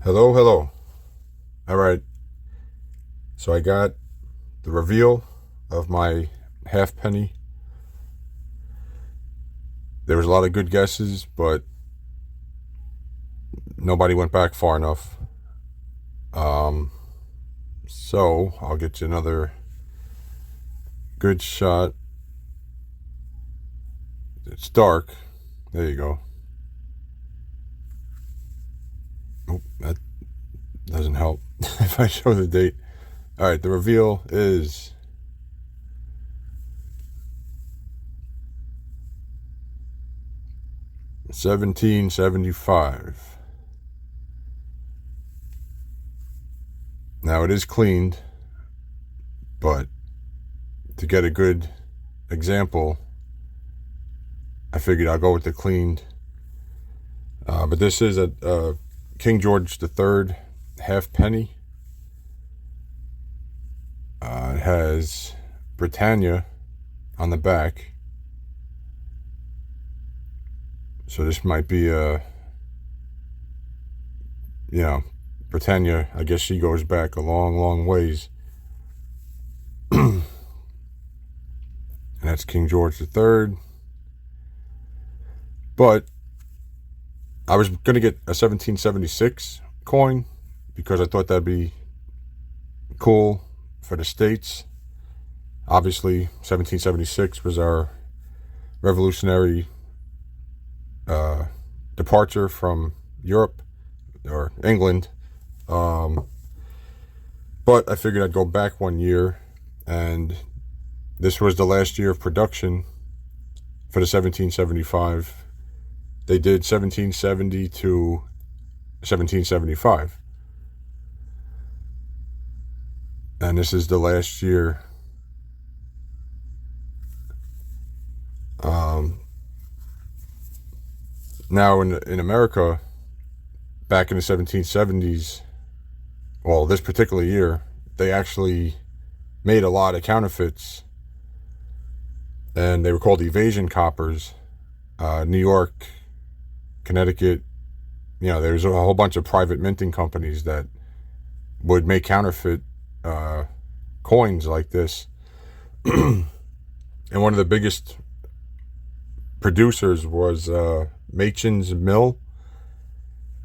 Hello, hello. All right. So I got the reveal of my halfpenny. There was a lot of good guesses, but nobody went back far enough. Um, so I'll get you another good shot. It's dark. There you go. Oh, that doesn't help if I show the date. All right, the reveal is 1775. Now it is cleaned, but to get a good example, I figured I'll go with the cleaned. But this is a King George III halfpenny. It has Britannia on the back. So this might be Britannia, I guess she goes back a long, long ways. And that's King George III. But I was going to get a 1776 coin because I thought that'd be cool for the States. Obviously, 1776 was our revolutionary departure from Europe or England. But I figured I'd go back 1 year, and this was the last year of production for the 1775. They did 1770 to 1775. And this is the last year. Now in America, back in the 1770s, well, this particular year, they actually made a lot of counterfeits, and they were called evasion coppers. New York, Connecticut, there's a whole bunch of private minting companies that would make counterfeit coins like this. And one of the biggest producers was Machen's Mill.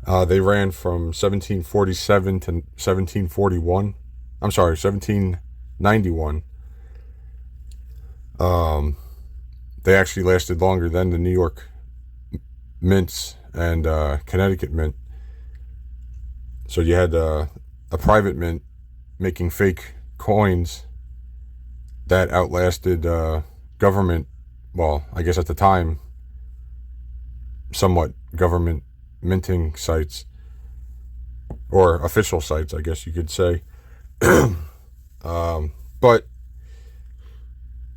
They ran from 1747 to 1741. I'm sorry, 1791. They actually lasted longer than the New York mints and Connecticut mint. So you had a private mint making fake coins that outlasted government, well, I guess at the time, somewhat government minting sites, or official sites, I guess you could say. But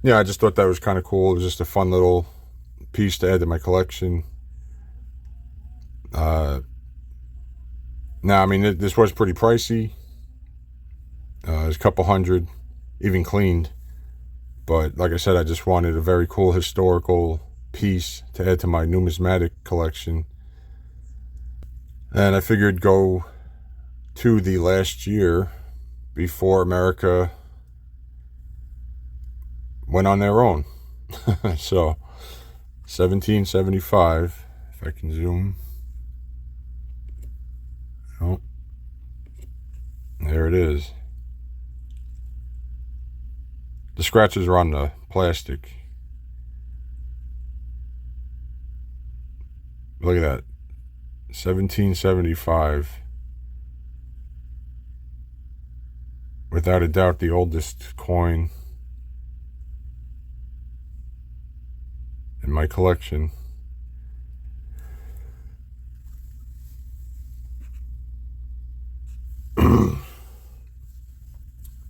yeah, I just thought that was kind of cool. It was just a fun little piece to add to my collection. Now, I mean, this was pretty pricey. It was a couple hundred, even cleaned. But like I said, I just wanted a very cool historical piece to add to my numismatic collection. And I figured go to the last year before America went on their own. So, 1775, if I can zoom. Oh, there it is. The scratches are on the plastic. Look at that. 1775. Without a doubt, the oldest coin in my collection.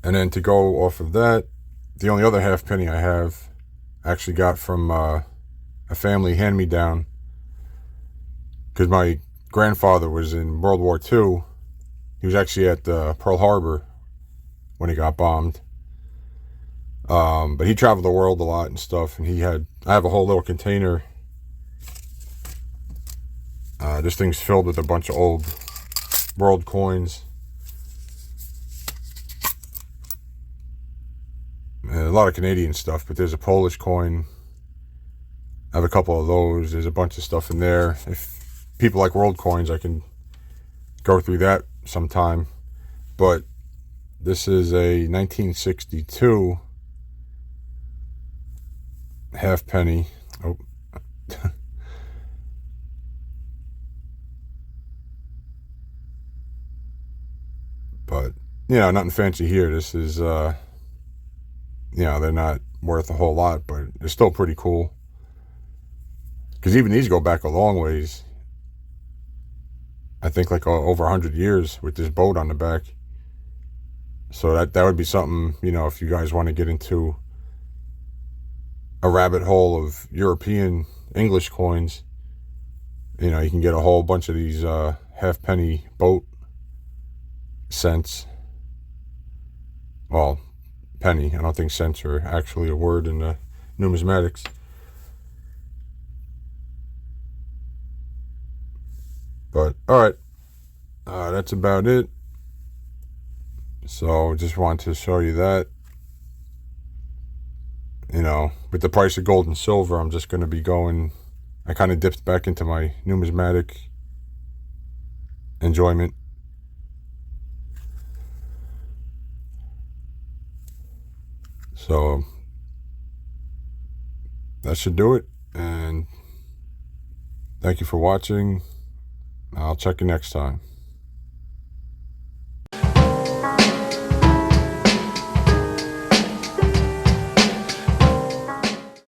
And then to go off of that, the only other halfpenny I have actually got from a family hand-me-down, because my grandfather was in World War II. He was actually at Pearl Harbor when he got bombed. But he traveled the world a lot and stuff, and I have a whole little container. This thing's filled with a bunch of old world coins. And a lot of Canadian stuff, but there's a Polish coin. I have a couple of those. There's a bunch of stuff in there. If people like world coins, I can go through that sometime. But this is a 1962 halfpenny. Oh. But, you know, nothing fancy here. This is, you know, they're not worth a whole lot, but they're still pretty cool. Because even these go back a long ways. I think like over 100 years with this boat on the back. So that would be something, you know, if you guys want to get into a rabbit hole of European English coins, you know, you can get a whole bunch of these halfpenny boat cents. Well, penny. I don't think cents are actually a word in numismatics. But, alright. That's about it. So, just wanted to show you that. You know, with the price of gold and silver, I'm just going to be going... I kind of dipped back into my numismatic enjoyment. So, that should do it. And thank you for watching. I'll check you next time.